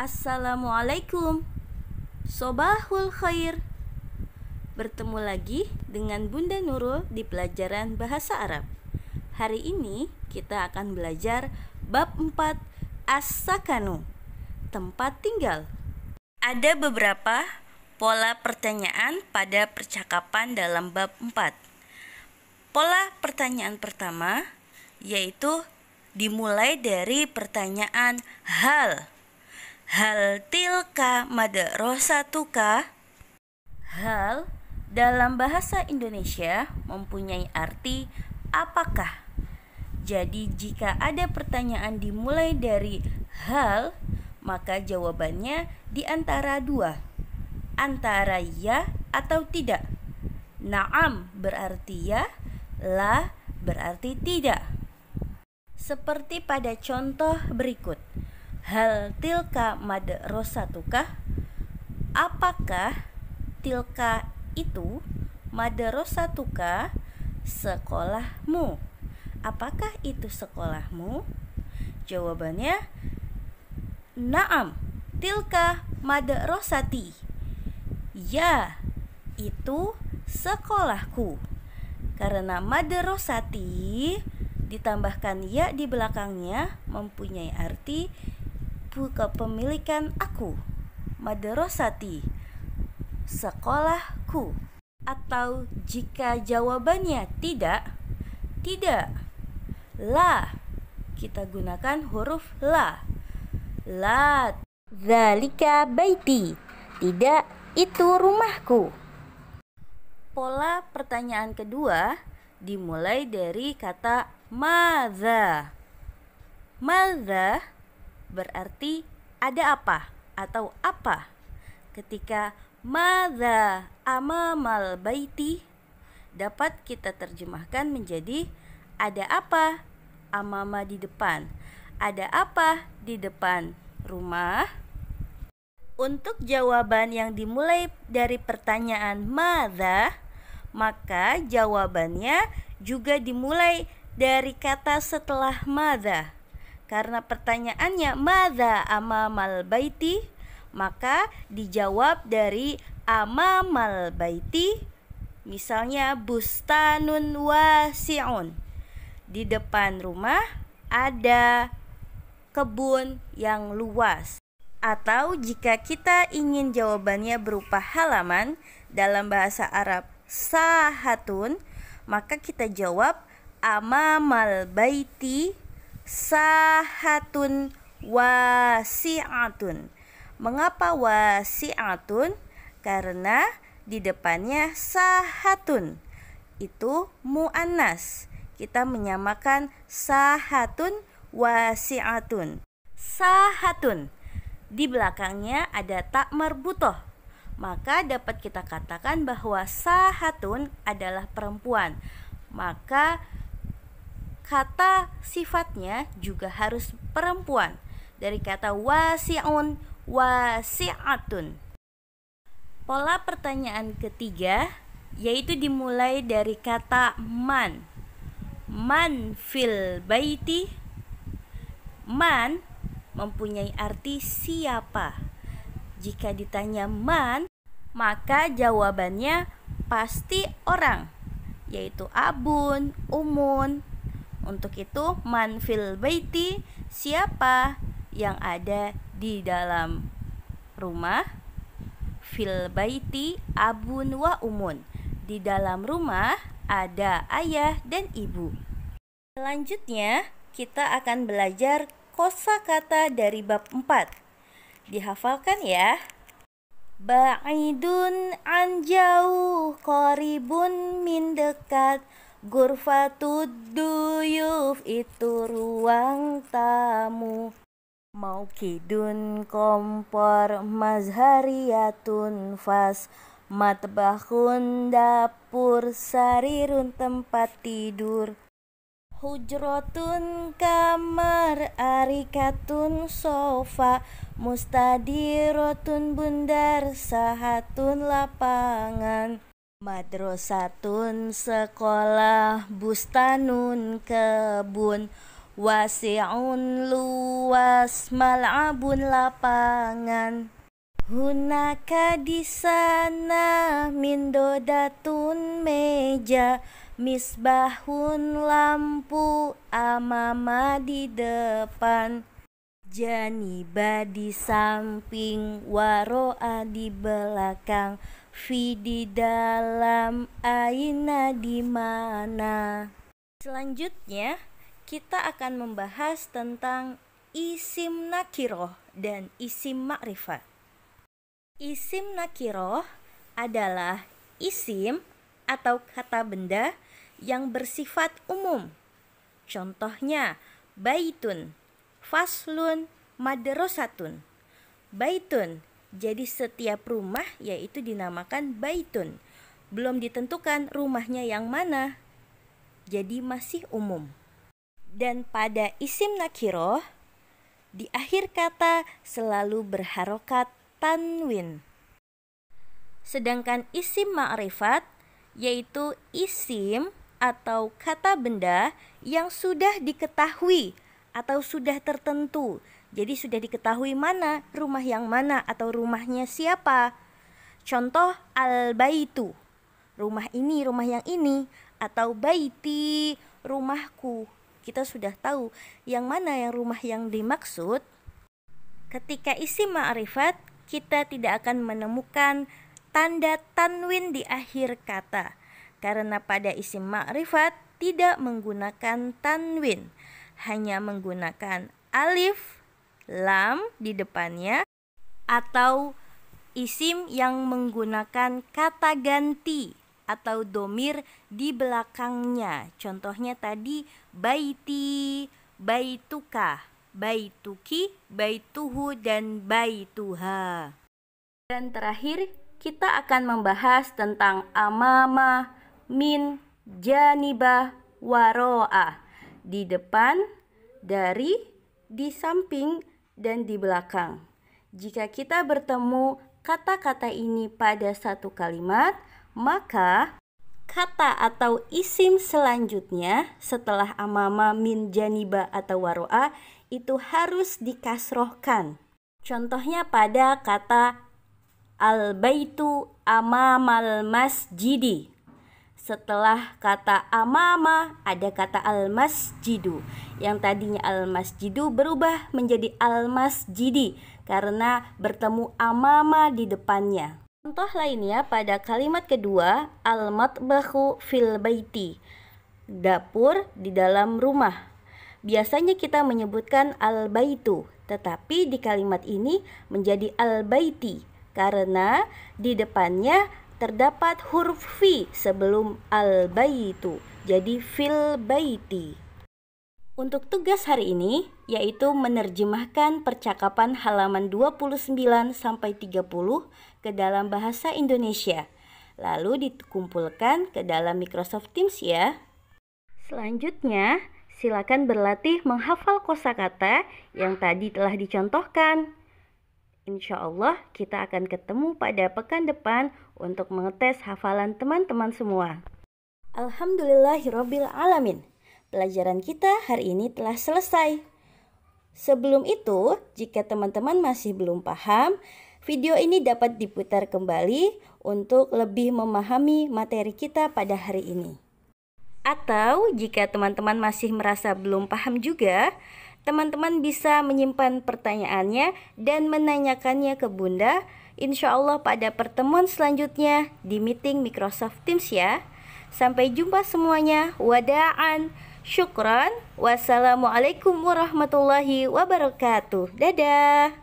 Assalamualaikum, Sobahul Khair. Bertemu lagi dengan Bunda Nurul di pelajaran Bahasa Arab. Hari ini kita akan belajar bab 4 As-Sakanu, tempat tinggal. Ada beberapa pola pertanyaan pada percakapan dalam bab 4. Pola pertanyaan pertama yaitu dimulai dari pertanyaan hal. Hal tilka madrasatuka? Hal dalam bahasa Indonesia mempunyai arti apakah. Jadi jika ada pertanyaan dimulai dari hal, maka jawabannya di antara dua, antara ya atau tidak. Naam berarti ya, la berarti tidak. Seperti pada contoh berikut. Hal tilka madrasatuka? Apakah tilka itu madrasatuka sekolahmu? Apakah itu sekolahmu? Jawabannya na'am, tilka madrasati. Ya, itu sekolahku. Karena madrasati ditambahkan ya di belakangnya mempunyai arti kepemilikan aku. Madrasati, sekolahku. Atau jika jawabannya tidak, la, kita gunakan huruf la. La dzalika baiti, tidak, itu rumahku. Pola pertanyaan kedua dimulai dari kata madza. Madza berarti ada apa atau apa. Ketika madza amamal baiti dapat kita terjemahkan menjadi ada apa amama di depan. Ada apa di depan rumah? Untuk jawaban yang dimulai dari pertanyaan madza, maka jawabannya juga dimulai dari kata setelah madza. Karena pertanyaannya madza amamal baiti, maka dijawab dari amamal baiti. Misalnya bustanun wasi'un. Di depan rumah ada kebun yang luas. Atau jika kita ingin jawabannya berupa halaman dalam bahasa Arab sahatun, maka kita jawab amamal baiti sahatun wasi'atun. Mengapa wasi'atun? Karena di depannya sahatun. Itu muannas. Kita menyamakan sahatun wasi'atun. Sahatun. Di belakangnya ada tak marbutoh. Maka dapat kita katakan bahwa sahatun adalah perempuan. Maka kata sifatnya juga harus perempuan. Dari kata wasi'un, wasi'atun. Pola pertanyaan ketiga yaitu dimulai dari kata man. Man fil baiti. Man mempunyai arti siapa. Jika ditanya man, maka jawabannya pasti orang, yaitu abun, umun. Untuk itu man fil baiti, siapa yang ada di dalam rumah. Fil baiti abun wa umun. Di dalam rumah ada ayah dan ibu. Selanjutnya kita akan belajar kosakata dari bab 4. Dihafalkan ya. Ba'idun an jauh, qaribun min dekat. Ghurfatud duyuf itu ruang tamu. Maukidun kompor, mazhariyatun fas. Matbahun dapur, sarirun tempat tidur. Hujrotun kamar, arikatun sofa. Mustadirotun bundar, sahatun lapangan. Madrasatun sekolah, bustanun kebun. wasi'un luas, mal'abun lapangan. Hunaka di sana, mindodatun meja, misbahun lampu, amama di depan, janiba di samping, waro'a di belakang, fi di dalam, aina di mana. Selanjutnya kita akan membahas tentang isim nakiroh dan isim ma'rifat. Isim nakiroh adalah isim atau kata benda yang bersifat umum. Contohnya baitun, faslun, madrasatun. Baitun, jadi setiap rumah yaitu dinamakan baitun. Belum ditentukan rumahnya yang mana, jadi masih umum. Dan pada isim nakiroh, di akhir kata selalu berharokat tanwin. Sedangkan isim ma'rifat yaitu isim atau kata benda yang sudah diketahui atau sudah tertentu. Jadi sudah diketahui mana rumah yang mana atau rumahnya siapa. Contoh al-baitu, rumah ini, rumah yang ini. Atau baiti, rumahku. Kita sudah tahu yang mana yang rumah yang dimaksud. Ketika isim ma'rifat, kita tidak akan menemukan tanda tanwin di akhir kata. Karena pada isim ma'rifat tidak menggunakan tanwin. Hanya menggunakan alif, lam di depannya. Atau isim yang menggunakan kata ganti atau domir di belakangnya. Contohnya tadi baiti, baituka, baituki, baituhu, dan baituha. Dan terakhir kita akan membahas tentang amama, min, janibah, waro'ah. Di depan, dari, di samping, dan di belakang. Jika kita bertemu kata-kata ini pada satu kalimat, maka kata atau isim selanjutnya setelah amama, min, janiba, atau waro'a itu harus dikasrohkan. Contohnya pada kata al-baitu amamal masjidi. Setelah kata amama ada kata al-masjidu. Yang tadinya al-masjidu berubah menjadi al-masjidi karena bertemu amama di depannya. Contoh lainnya pada kalimat kedua, al-matbakhu fil baiti, dapur di dalam rumah. Biasanya kita menyebutkan al-baitu, tetapi di kalimat ini menjadi al-baiti karena di depannya terdapat huruf fi sebelum al-baitu, jadi fil baiti. Untuk tugas hari ini yaitu menerjemahkan percakapan halaman 29 sampai 30 ke dalam bahasa Indonesia. Lalu dikumpulkan ke dalam Microsoft Teams ya. Selanjutnya, silakan berlatih menghafal kosakata yang tadi telah dicontohkan. Insya Allah kita akan ketemu pada pekan depan untuk mengetes hafalan teman-teman semua. Alhamdulillahirabbil alamin. Pelajaran kita hari ini telah selesai. Sebelum itu, jika teman-teman masih belum paham, video ini dapat diputar kembali untuk lebih memahami materi kita pada hari ini. Atau jika teman-teman masih merasa belum paham juga, teman-teman bisa menyimpan pertanyaannya dan menanyakannya ke Bunda, insya Allah pada pertemuan selanjutnya di meeting Microsoft Teams ya. Sampai jumpa semuanya. Wada'an, syukran, wassalamualaikum warahmatullahi wabarakatuh. Dadah.